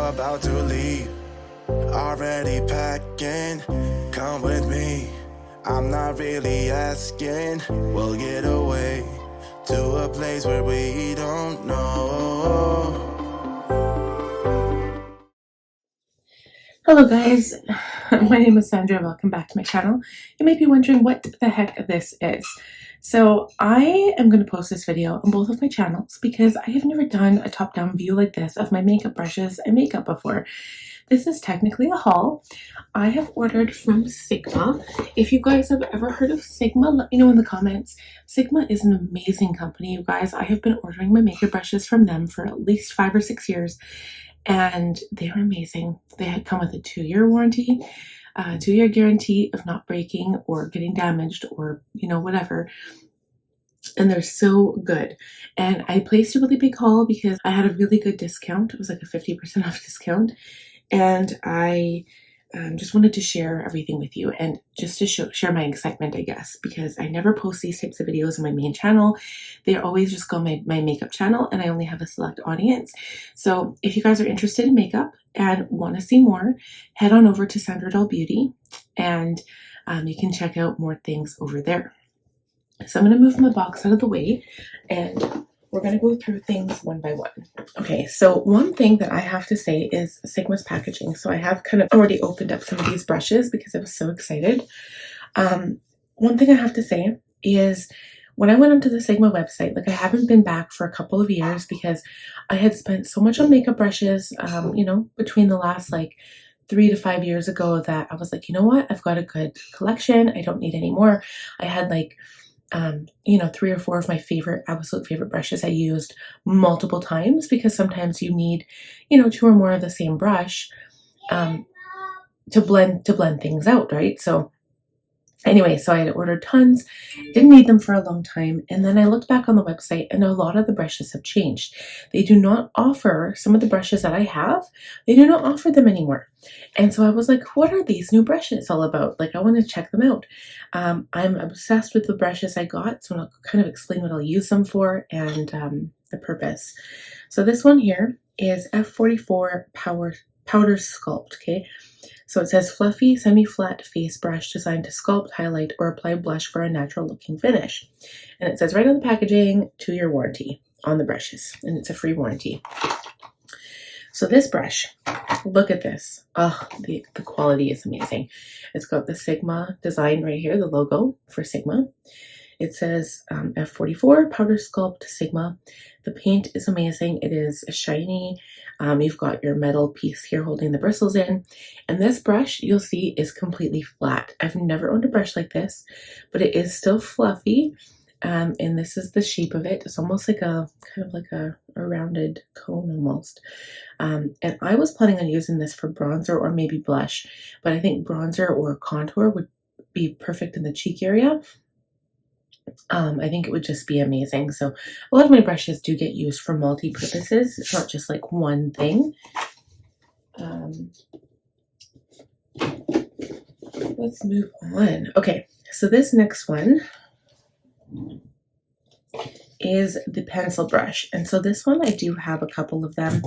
about to leave. Already packing, come with me. I'm not really asking. We'll get away to a place where we don't know. Hello guys, my name is Sandra. Welcome back to my channel. You might be wondering what the heck this is. So I am going to post this video on both of my channels because I have never done a top-down view like this of my makeup brushes and makeup before. This is technically a haul. I have ordered from Sigma. If you guys have ever heard of Sigma, let me know in the comments. Sigma is an amazing company, you guys. I have been ordering my makeup brushes from them for at least 5 or 6 years. And they were amazing. They had come with a 2-year warranty, 2-year guarantee of not breaking or getting damaged or, whatever. And they're so good. And I placed a really big haul because I had a really good discount. It was like a 50% off discount. And I just wanted to share everything with you and just to share my excitement, I guess, because I never post these types of videos on my main channel. They always just go on my makeup channel, and I only have a select audience. So if you guys are interested in makeup and want to see more, head on over to Sandra Doll Beauty, and you can check out more things over there. So I'm going to move my box out of the way, and we're going to go through things one by one. Okay, so one thing that I have to say is Sigma's packaging. So I have kind of already opened up some of these brushes because I was so excited. One thing I have to say is when I went onto the Sigma website, like I haven't been back for a couple of years because I had spent so much on makeup brushes, between the last 3 to 5 years ago that I was like, you know what? I've got a good collection. I don't need any more. I had 3 or 4 of my absolute favorite brushes I used multiple times because sometimes you need, 2 or more of the same brush to blend things out, right? So anyway, so I had ordered tons, didn't need them for a long time, and then I looked back on the website and a lot of the brushes have changed. They do not offer some of the brushes that I have, they do not offer them anymore. And so I was like, what are these new brushes all about? I want to check them out. I'm obsessed with the brushes I got, so I'll kind of explain what I'll use them for and the purpose. So this one here is F44 Powder Sculpt, okay? So it says fluffy, semi-flat face brush designed to sculpt, highlight, or apply blush for a natural looking finish. And it says right on the packaging, 2-year warranty on the brushes, and it's a free warranty. So this brush, look at this. Oh, the quality is amazing. It's got the Sigma design right here, the logo for Sigma. It says F44 Powder Sculpt Sigma. The paint is amazing. It is shiny. You've got your metal piece here holding the bristles in. And this brush, you'll see, is completely flat. I've never owned a brush like this, but it is still fluffy. And this is the shape of it. It's almost like a rounded cone almost. And I was planning on using this for bronzer or maybe blush, but I think bronzer or contour would be perfect in the cheek area. I think it would just be amazing. So a lot of my brushes do get used for multi-purposes. It's not just like one thing. Let's move on. Okay, so this next one is the pencil brush. And so this one, I do have a couple of them.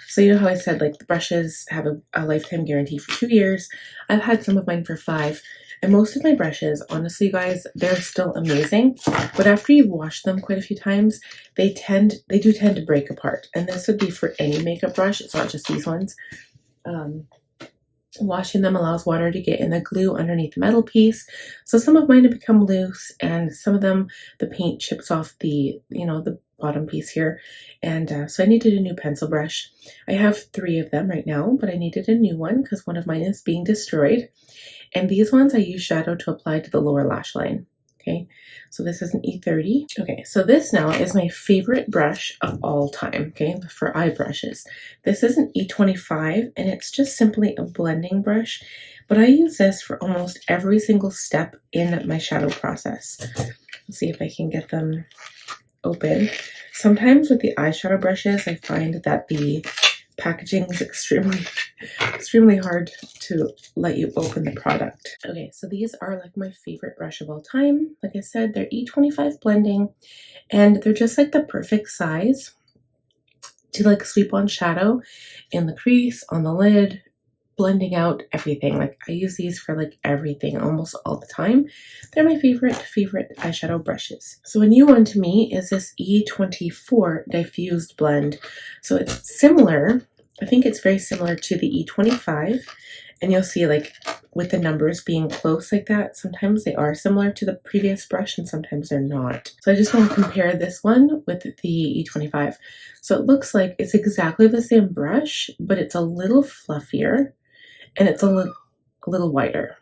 So you know how I said the brushes have a lifetime guarantee for 2 years. I've had some of mine for 5. And most of my brushes, honestly, guys, they're still amazing. But after you've washed them quite a few times, they do tend to break apart. And this would be for any makeup brush. It's not just these ones. Washing them allows water to get in the glue underneath the metal piece. So some of mine have become loose, and some of them, the paint chips off the bottom piece here. And so I needed a new pencil brush. I have 3 of them right now, but I needed a new one because one of mine is being destroyed. And these ones I use shadow to apply to the lower lash line. Okay, so this is an E30. Okay, so this now is my favorite brush of all time, okay, for eye brushes. This is an E25, and it's just simply a blending brush, but I use this for almost every single step in my shadow process. Let's see if I can get them open. Sometimes with the eyeshadow brushes, I find that the packaging is extremely hard to let you open the product. Okay, so these are my favorite brush of all time. Like I said, they're E25 blending, and they're just the perfect size to like sweep on shadow in the crease, on the lid, blending out everything. Like I use these for like everything almost all the time. They're my favorite eyeshadow brushes. So a new one to me is this E24 diffused blend. So it's similar, I think it's very similar to the E25, and you'll see like with the numbers being close like that, sometimes they are similar to the previous brush and sometimes they're not. So I just want to compare this one with the E25. So it looks like it's exactly the same brush, but it's a little fluffier and it's a little wider.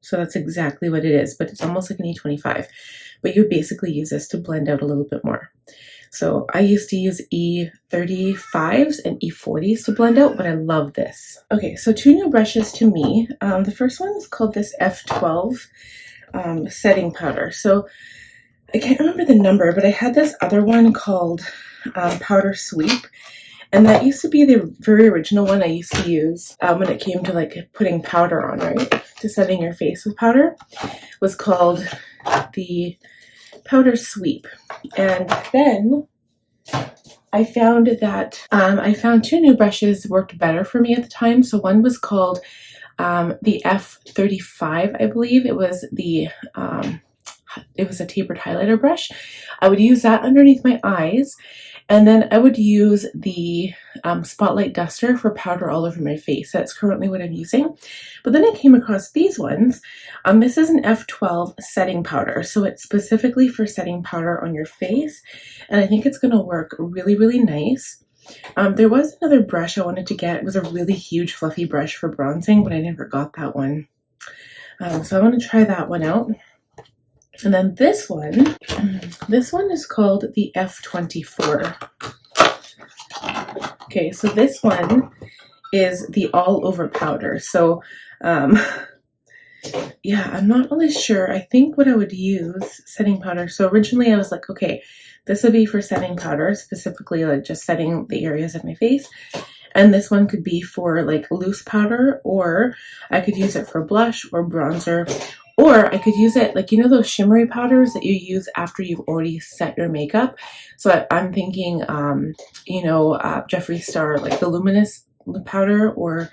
So that's exactly what it is, but it's almost like an E25. But you basically use this to blend out a little bit more. So I used to use E35s and E40s to blend out, but I love this. Okay, so two new brushes to me. The first one is called this F12 setting powder. So I can't remember the number, but I had this other one called Powder Sweep. And that used to be the very original one I used to use when it came to like putting powder on, right? To setting your face with powder. It was called the Powder Sweep. And then I found that I found two new brushes worked better for me at the time. So one was called the F35, I believe. It was a tapered highlighter brush. I would use that underneath my eyes, and then I would use the Spotlight Duster for powder all over my face. That's currently what I'm using. But then I came across these ones. This is an F12 setting powder, so it's specifically for setting powder on your face, and I think it's going to work really, really nice. There was another brush I wanted to get. It was a really huge fluffy brush for bronzing, but I never got that one. So I want to try that one out. And then this one is called the F24. Okay, so this one is the all over powder. So, yeah, I'm not really sure. I think what I would use, setting powder. So originally I was like, okay, this would be for setting powder, specifically like just setting the areas of my face. And this one could be for like loose powder, or I could use it for blush or bronzer. Or I could use it, like, you know, those shimmery powders that you use after you've already set your makeup. So I'm thinking, you know, Jeffree Star, like the luminous powder, or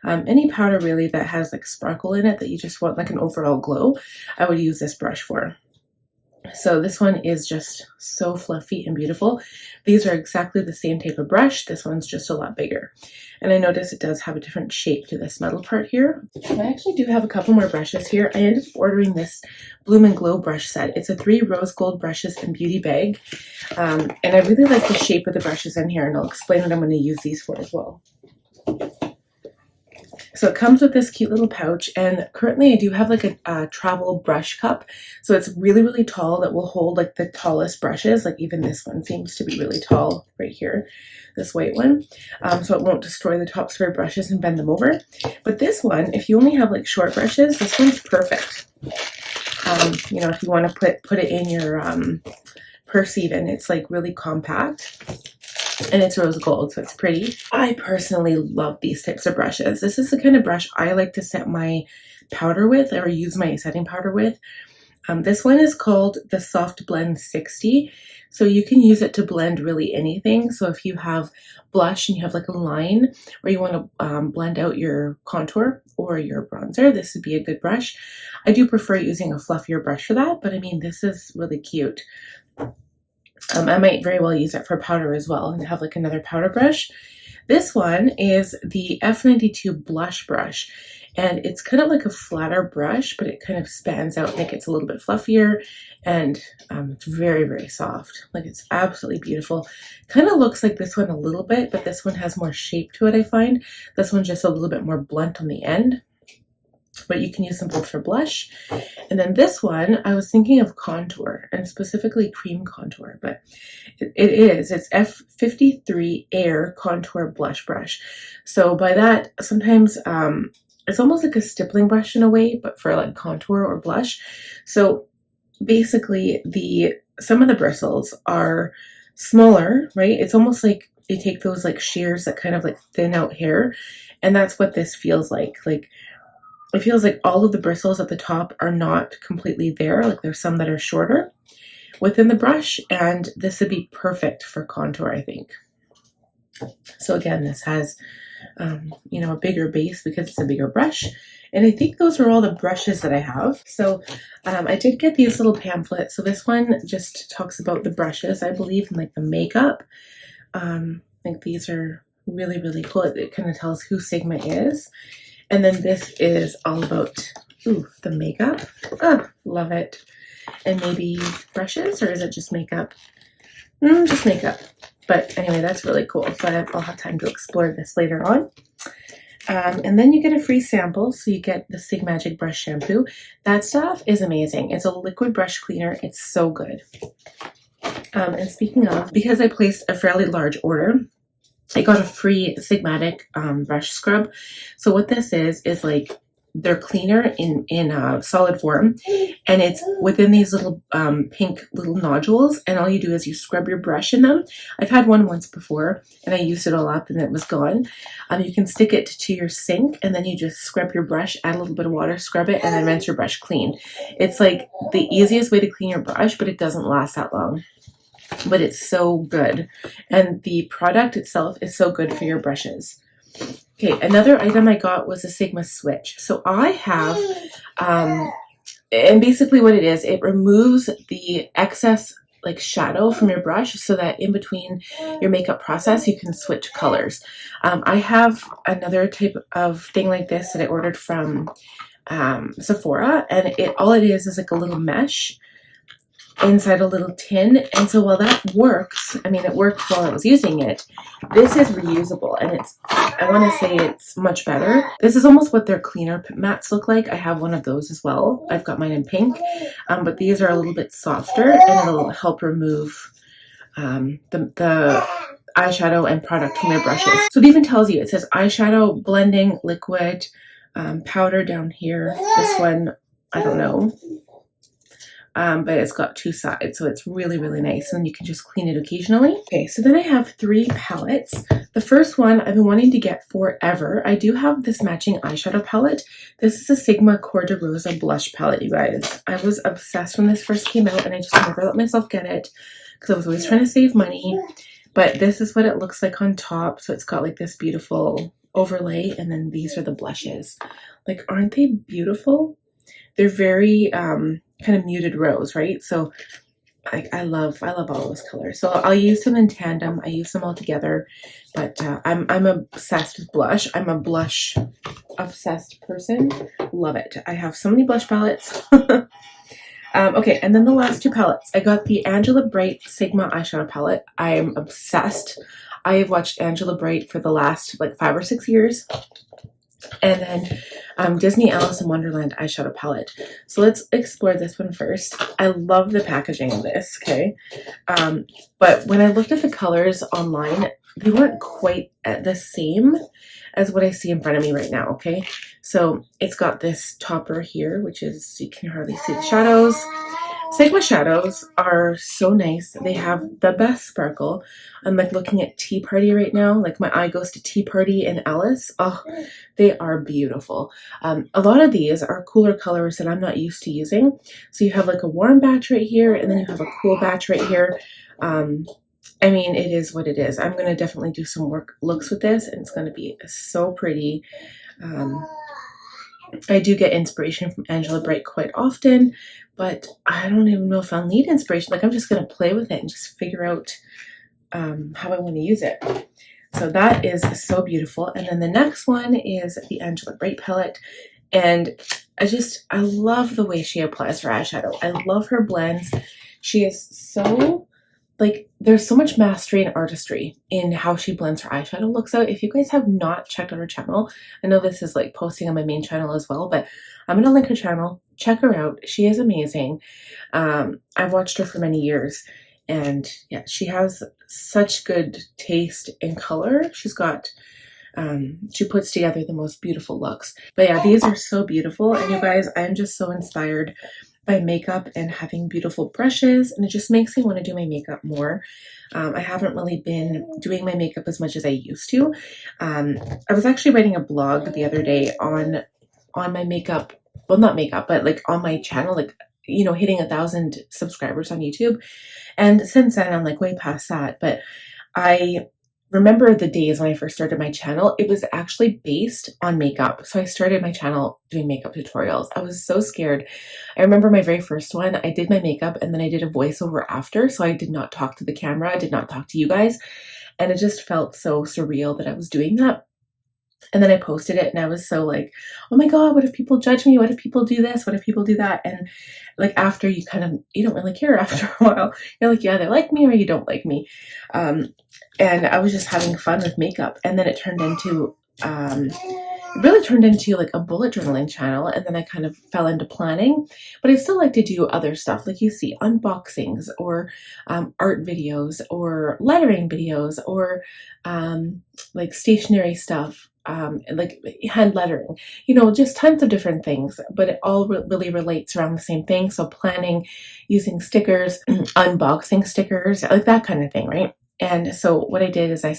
any powder really that has like sparkle in it that you just want like an overall glow. I would use this brush for. So this one is just so fluffy and beautiful. These are exactly the same type of brush. This one's just a lot bigger. And I notice it does have a different shape to this metal part here. I actually do have a couple more brushes here. I ended up ordering this Bloom and Glow brush set. It's a 3 rose gold brushes and beauty bag. And I really like the shape of the brushes in here, and I'll explain what I'm going to use these for as well. So it comes with this cute little pouch, and currently I do have like a travel brush cup. So it's really, really tall, that will hold like the tallest brushes. Like even this one seems to be really tall right here, this white one. So it won't destroy the tops of your brushes and bend them over. But this one, if you only have like short brushes, this one's perfect. You know, if you want to put it in your purse even, it's like really compact. And it's rose gold, so it's pretty. I personally love these types of brushes. This is the kind of brush I like to set my powder with, or use my setting powder with. This one is called the Soft Blend 60. So you can use it to blend really anything. So if you have blush and you have like a line, or you want to blend out your contour or your bronzer, this would be a good brush. I do prefer using a fluffier brush for that, but I mean, this is really cute. I might very well use it for powder as well and have like another powder brush. This one is the F92 blush brush, and it's kind of like a flatter brush, but it kind of spans out and it gets a little bit fluffier, and it's very, very soft. Like, it's absolutely beautiful. Kind of looks like this one a little bit, but this one has more shape to it, I find. This one's just a little bit more blunt on the end. But you can use them both for blush. And then this one, I was thinking of contour, and specifically cream contour, but it's F53 Air Contour Blush Brush. So by that, sometimes it's almost like a stippling brush in a way, but for like contour or blush. So basically some of the bristles are smaller, right? It's almost like you take those like shears that kind of like thin out hair, and that's what this feels like. Like, it feels like all of the bristles at the top are not completely there. Like, there's some that are shorter within the brush, and this would be perfect for contour, I think. So again, this has, you know, a bigger base because it's a bigger brush. And I think those are all the brushes that I have. So I did get these little pamphlets. So this one just talks about the brushes, I believe, and like the makeup. I think these are really, really cool. It kind of tells who Sigma is. And then this is all about, ooh, the makeup. Oh, love it. And maybe brushes, or is it just makeup? Just makeup. But anyway, that's really cool. So I'll have time to explore this later on. And then you get a free sample. So you get the Sigmagic brush shampoo. That stuff is amazing. It's a liquid brush cleaner. It's so good. And speaking of, because I placed a fairly large order, I got a free Sigmatic brush scrub. So what this is like their cleaner in solid form, and it's within these little pink little nodules, and all you do is you scrub your brush in them. I've had one once before and I used it all up and it was gone. You can stick it to your sink and then you just scrub your brush, add a little bit of water, scrub it, and then rinse your brush clean. It's like the easiest way to clean your brush, but it doesn't last that long. But it's so good, and the product itself is so good for your brushes. Okay, another item I got was a Sigma switch. So I have, and basically what it is, it removes the excess like shadow from your brush so that in between your makeup process you can switch colors. I have another type of thing like this that I ordered from Sephora, and all it is like a little mesh inside a little tin. And so while that works, I mean, it worked while I was using it, this is reusable, and I want to say it's much better. This is almost what their cleaner mats look like. I have one of those as well. I've got mine in pink, but these are a little bit softer, and it'll help remove the eyeshadow and product from your brushes. So it even tells you, it says eyeshadow, blending, liquid, powder down here. This one, I don't know. But it's got two sides, so it's really, really nice, and you can just clean it occasionally. Okay, so then I have 3 palettes. The first one I've been wanting to get forever. I do have this matching eyeshadow palette. This is a Sigma Cor de Rosa blush palette, you guys. I was obsessed when this first came out, and I just never let myself get it because I was always trying to save money. But this is what it looks like on top. So it's got like this beautiful overlay, and then these are the blushes. Like, aren't they beautiful? They're very kind of muted rose, right? So I love all those colors. So I'll use them in tandem. I use them all together, but I'm obsessed with blush. I'm a blush obsessed person. Love it. I have so many blush palettes. Okay, and then the last 2 palettes. I got the Angela Bright Sigma eyeshadow palette. I am obsessed. I have watched Angela Bright for the last like 5 or 6 years. And then Disney Alice in Wonderland eyeshadow palette. So let's explore this one first. I love the packaging of this, okay? But when I looked at the colors online, they weren't quite the same as what I see in front of me right now, okay? So it's got this topper here, which is, you can hardly see the shadows. Sigma shadows are so nice. They have the best sparkle. I'm like looking at Tea Party right now. Like my eye goes to Tea Party and Alice. Oh, they are beautiful. A lot of these are cooler colors that I'm not used to using. So you have like a warm batch right here, and then you have a cool batch right here. I mean, it is what it is. I'm going to definitely do some looks with this, and it's going to be so pretty. I do get inspiration from Angela Bright quite often, but I don't even know if I'll need inspiration. Like, I'm just going to play with it and just figure out how I want to use it. So that is so beautiful. And then the next one is the Angela Bright palette. And I love the way she applies her eyeshadow. I love her blends. She is so, like, there's so much mastery and artistry in how she blends her eyeshadow looks out. If you guys have not checked out her channel, I know this is like posting on my main channel as well, but I'm going to link her channel. Check her out. She is amazing. I've watched her for many years, and yeah, she has such good taste in color. She's got, she puts together the most beautiful looks. But yeah, these are so beautiful. And you guys, I'm just so inspired by makeup and having beautiful brushes, and it just makes me want to do my makeup more. I haven't really been doing my makeup as much as I used to. I was actually writing a blog the other day on my makeup, well, not makeup, but like on my channel, like, you know, hitting 1,000 subscribers on YouTube. And since then I'm like way past that, but I remember the days when I first started my channel, it was actually based on makeup. So I started my channel doing makeup tutorials. I was so scared. I remember my very first one, I did my makeup and then I did a voiceover after. So I did not talk to the camera, I did not talk to you guys. And it just felt so surreal that I was doing that. And then I posted it and I was so like, oh my God, what if people judge me? What if people do this? What if people do that? And like after you don't really care after a while. You're like, yeah, they like me or you don't like me. And I was just having fun with makeup. And then it really turned into like a bullet journaling channel. And then I kind of fell into planning, but I still like to do other stuff. Like you see unboxings or art videos or lettering videos or like stationery stuff. Like hand lettering, just tons of different things, but it all really relates around the same thing. So planning, using stickers, unboxing stickers, like that kind of thing, right? And so what I did is I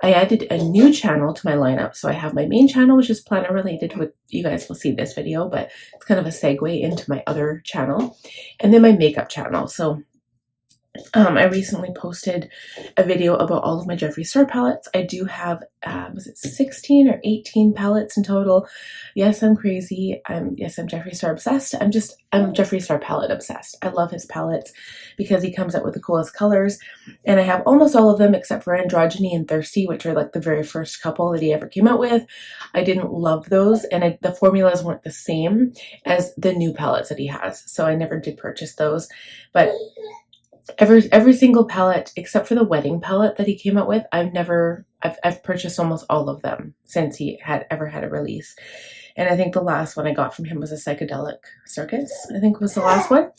added a new channel to my lineup. So I have my main channel, which is planner related, with you guys will see this video, but it's kind of a segue into my other channel, and then my makeup channel. So I recently posted a video about all of my Jeffree Star palettes. I do have, was it 16 or 18 palettes in total? Yes, I'm crazy. I'm Jeffree Star obsessed. I'm Jeffree Star palette obsessed. I love his palettes because he comes out with the coolest colors. And I have almost all of them except for Androgyny and Thirsty, which are like the very first couple that he ever came out with. I didn't love those, and the formulas weren't the same as the new palettes that he has. So I never did purchase those. But every single palette except for the wedding palette that he came out with, I've purchased almost all of them since he ever had a release. And I think the last one I got from him was a Psychedelic Circus, I think was the last one.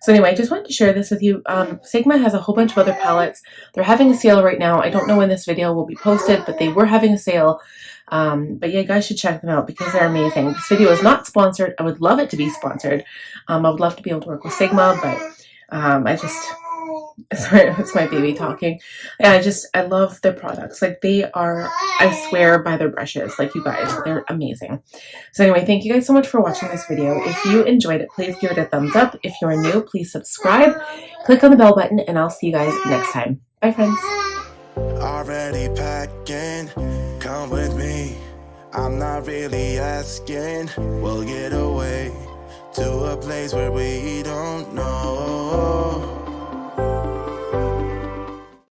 So anyway, I just wanted to share this with you. Sigma has a whole bunch of other palettes. They're having a sale right now. I don't know when this video will be posted, but they were having a sale. But yeah, you guys should check them out because they're amazing. This video is not sponsored. I would love it to be sponsored. I would love to be able to work with Sigma, but sorry, it's my baby talking. Yeah, I love their products. Like they are, I swear by their brushes, like you guys, they're amazing. So anyway, thank you guys so much for watching this video. If you enjoyed it, please give it a thumbs up. If you're new, please subscribe, click on the bell button, and I'll see you guys next time. Bye friends. Already packing, come with me. I'm not really asking. We'll get away to a place where we don't know.